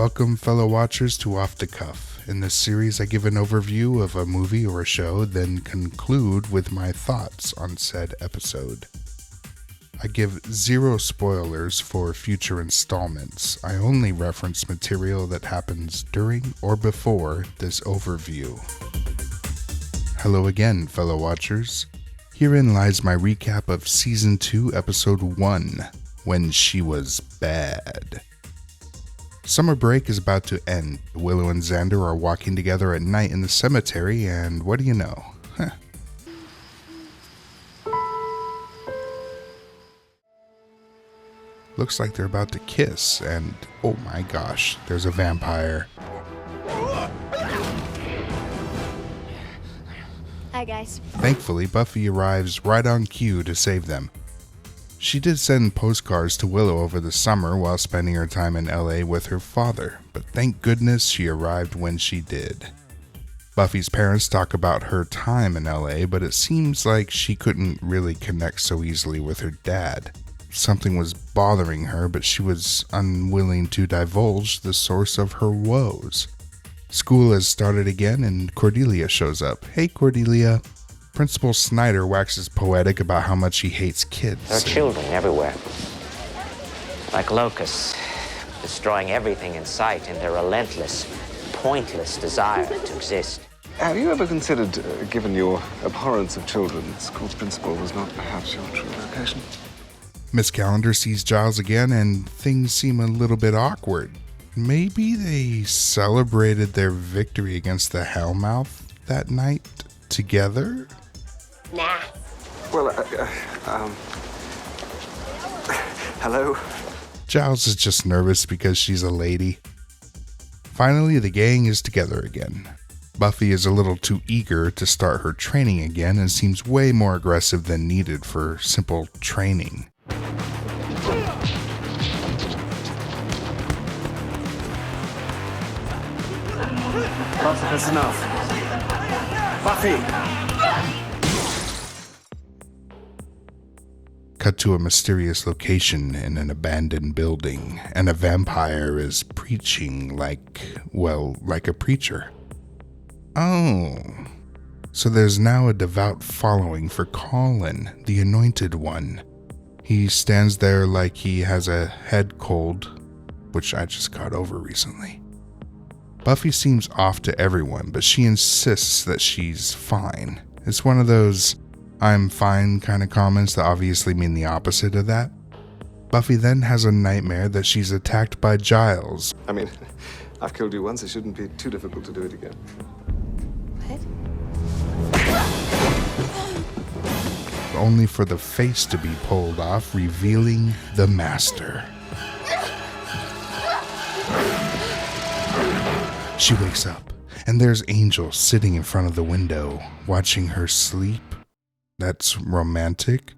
Welcome, fellow watchers, to Off the Cuff. In this series, I give an overview of a movie or a show, then conclude with my thoughts on said episode. I give zero spoilers for future installments. I only reference material that happens during or before this overview. Hello again, fellow watchers. Herein lies my recap of Season 2, Episode 1, When She Was Bad. Summer break is about to end. Willow and Xander are walking together at night in the cemetery, and what do you know? Looks like they're about to kiss, and oh my gosh, there's a vampire. Hi guys. Thankfully, Buffy arrives right on cue to save them. She did send postcards to Willow over the summer while spending her time in LA with her father, but thank goodness she arrived when she did. Buffy's parents talk about her time in LA, but it seems like she couldn't really connect so easily with her dad. Something was bothering her, but she was unwilling to divulge the source of her woes. School has started again and Cordelia shows up. Hey Cordelia. Principal Snyder waxes poetic about how much he hates kids. There are children everywhere, like locusts, destroying everything in sight in their relentless, pointless desire to exist. Have you ever considered, given your abhorrence of children, school's principal was not perhaps your true vocation? Miss Calendar sees Giles again and things seem a little bit awkward. Maybe they celebrated their victory against the Hellmouth that night together? Nah. Well, hello? Giles is just nervous because she's a lady. Finally, the gang is together again. Buffy is a little too eager to start her training again and seems way more aggressive than needed for simple training. That's enough. Buffy! Cut to a mysterious location in an abandoned building, and a vampire is preaching like a preacher. Oh, so there's now a devout following for Colin, the Anointed One. He stands there like he has a head cold, which I just got over recently. Buffy seems off to everyone, but she insists that she's fine. It's one of those I'm fine kind of comments that obviously mean the opposite of that. Buffy then has a nightmare that she's attacked by Giles. I mean, I've killed you once, it shouldn't be too difficult to do it again. What? Only for the face to be pulled off, revealing the Master. She wakes up, and there's Angel sitting in front of the window, watching her sleep. That's romantic.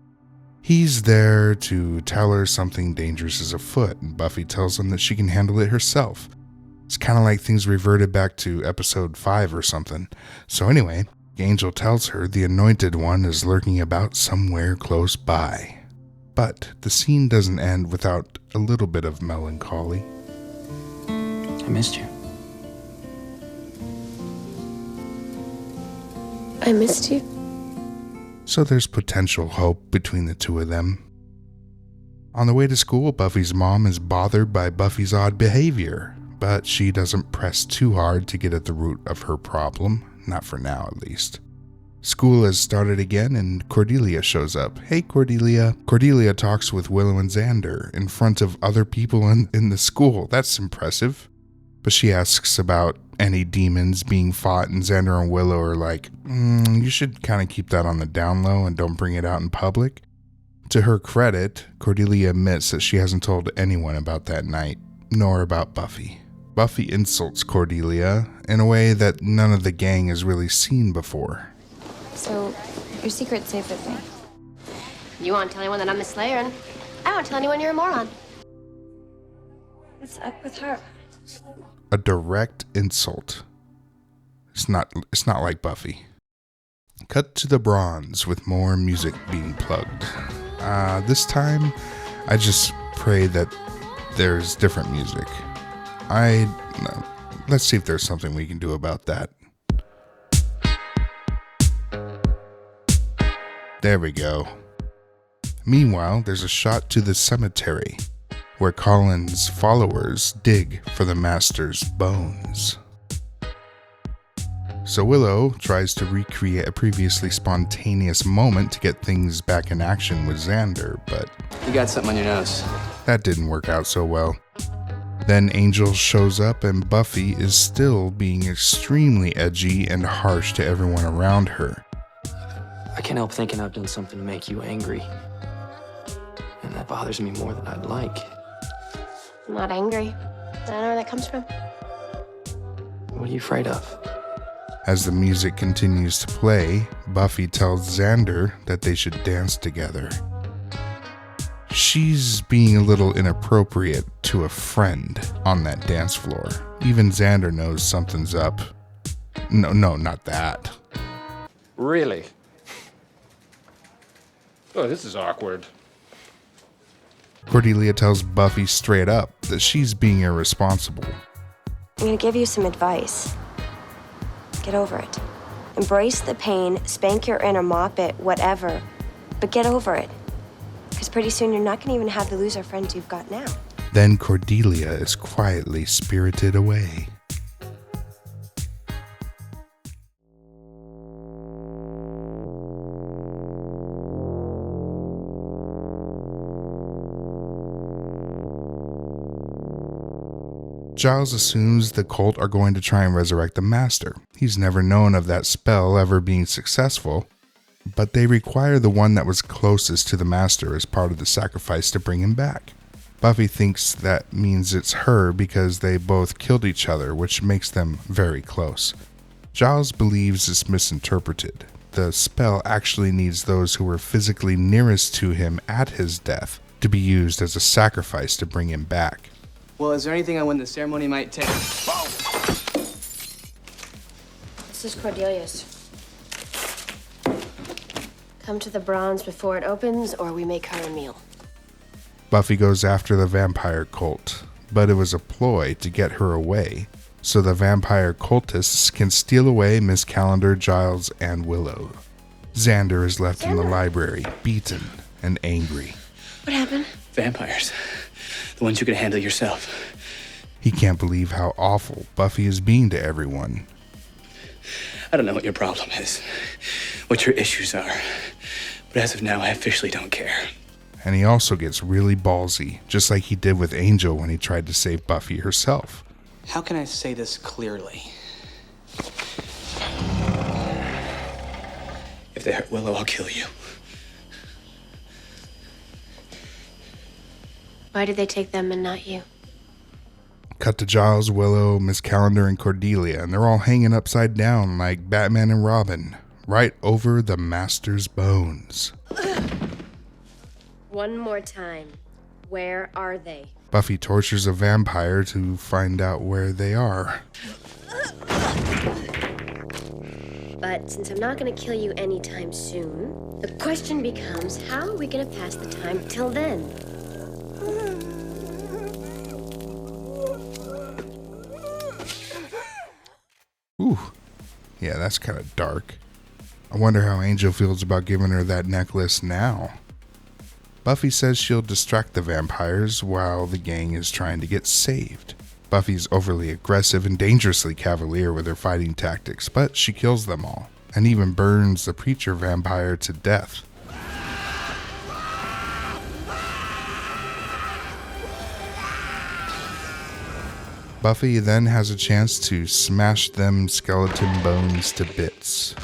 He's there to tell her something dangerous is afoot, and Buffy tells him that she can handle it herself. It's kind of like things reverted back to episode 5 or something. So anyway, Angel tells her the Anointed One is lurking about somewhere close by. But the scene doesn't end without a little bit of melancholy. I missed you. I missed you. So there's potential hope between the two of them. On the way to school, Buffy's mom is bothered by Buffy's odd behavior, but she doesn't press too hard to get at the root of her problem, not for now at least. School has started again and Cordelia shows up. Hey Cordelia. Cordelia talks with Willow and Xander in front of other people in the school. That's impressive. But she asks about any demons being fought, and Xander and Willow are like, you should kind of keep that on the down low and don't bring it out in public. To her credit, Cordelia admits that she hasn't told anyone about that night, nor about Buffy. Buffy insults Cordelia in a way that none of the gang has really seen before. So, your secret's safe with me. You won't tell anyone that I'm the Slayer, and I won't tell anyone you're a moron. What's up with her? A direct insult. It's not like Buffy. Cut to the Bronze with more music being plugged. This time, I just pray that there's different music. Let's see if there's something we can do about that. There we go. Meanwhile, there's a shot to the cemetery, where Colin's followers dig for the Master's bones. So Willow tries to recreate a previously spontaneous moment to get things back in action with Xander, but You got something on your nose. that didn't work out so well. Then Angel shows up and Buffy is still being extremely edgy and harsh to everyone around her. I can't help thinking I've done something to make you angry. And that bothers me more than I'd like. I'm not angry. I don't know where that comes from. What are you afraid of? As the music continues to play, Buffy tells Xander that they should dance together. She's being a little inappropriate to a friend on that dance floor. Even Xander knows something's up. No, not that. Really? Oh, this is awkward. Cordelia tells Buffy straight up that she's being irresponsible. I'm gonna give you some advice. Get over it. Embrace the pain, spank your inner, mop it, whatever. But get over it. Because pretty soon you're not gonna even have the loser friends you've got now. Then Cordelia is quietly spirited away. Giles assumes the cult are going to try and resurrect the Master. He's never known of that spell ever being successful, but they require the one that was closest to the Master as part of the sacrifice to bring him back. Buffy thinks that means it's her because they both killed each other, which makes them very close. Giles believes it's misinterpreted. The spell actually needs those who were physically nearest to him at his death to be used as a sacrifice to bring him back. Well, is there anything on when the ceremony might take? This is Cordelia's. Come to the bronze before it opens, or we make her a meal. Buffy goes after the vampire cult, but it was a ploy to get her away, so the vampire cultists can steal away Miss Calendar, Giles, and Willow. Xander is left in the library, beaten and angry. What happened? Vampires. The ones you can handle yourself. He can't believe how awful Buffy is being to everyone. I don't know what your problem is, what your issues are, but as of now, I officially don't care. And he also gets really ballsy, just like he did with Angel when he tried to save Buffy herself. How can I say this clearly? If they hurt Willow, I'll kill you. Why did they take them and not you? Cut to Giles, Willow, Miss Calendar, and Cordelia, and they're all hanging upside down like Batman and Robin, right over the Master's bones. One more time. Where are they? Buffy tortures a vampire to find out where they are. But since I'm not gonna kill you anytime soon, the question becomes, how are we gonna pass the time till then? Ooh, yeah, that's kind of dark. I wonder how Angel feels about giving her that necklace now. Buffy says she'll distract the vampires while the gang is trying to get saved. Buffy's overly aggressive and dangerously cavalier with her fighting tactics, but she kills them all, and even burns the preacher vampire to death. Buffy then has a chance to smash them skeleton bones to bits.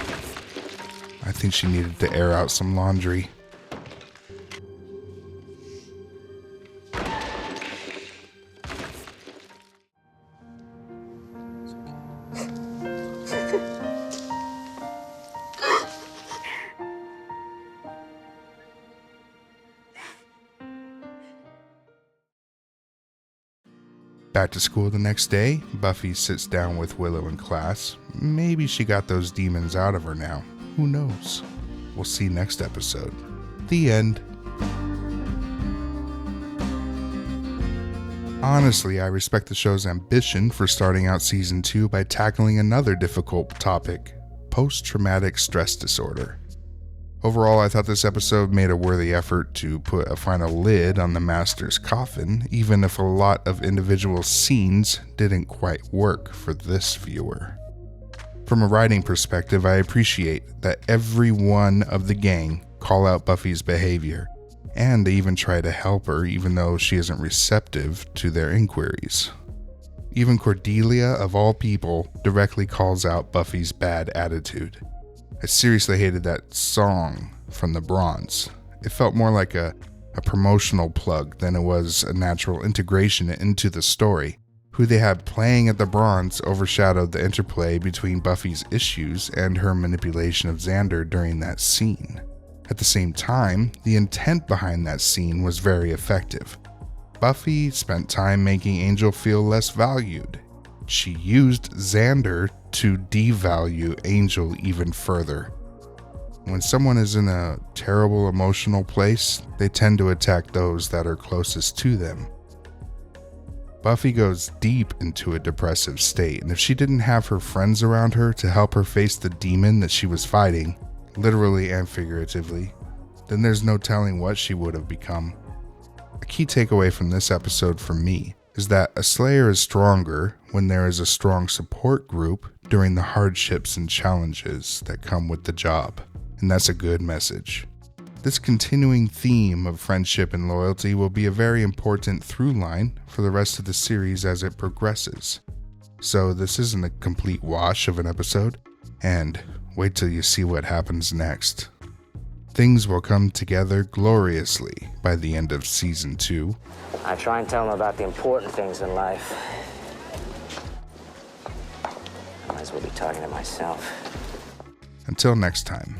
I think she needed to air out some laundry. Back to school the next day, Buffy sits down with Willow in class. Maybe she got those demons out of her now. Who knows? We'll see next episode. The end. Honestly, I respect the show's ambition for starting out season 2 by tackling another difficult topic, post-traumatic stress disorder. Overall, I thought this episode made a worthy effort to put a final lid on the Master's coffin, even if a lot of individual scenes didn't quite work for this viewer. From a writing perspective, I appreciate that every one of the gang call out Buffy's behavior, and they even try to help her even though she isn't receptive to their inquiries. Even Cordelia, of all people, directly calls out Buffy's bad attitude. I seriously hated that song from the Bronze. It felt more like a promotional plug than it was a natural integration into the story. Who they had playing at the Bronze overshadowed the interplay between Buffy's issues and her manipulation of Xander during that scene. At the same time, the intent behind that scene was very effective. Buffy spent time making Angel feel less valued. She used Xander to devalue Angel even further. When someone is in a terrible emotional place, they tend to attack those that are closest to them. Buffy goes deep into a depressive state, and if she didn't have her friends around her to help her face the demon that she was fighting, literally and figuratively, then there's no telling what she would have become. A key takeaway from this episode for me is that a Slayer is stronger when there is a strong support group during the hardships and challenges that come with the job, and that's a good message. This continuing theme of friendship and loyalty will be a very important through line for the rest of the series as it progresses. So this isn't a complete wash of an episode, and wait till you see what happens next. Things will come together gloriously by the end of season 2. I try and tell them about the important things in life. I might as well be talking to myself. Until next time.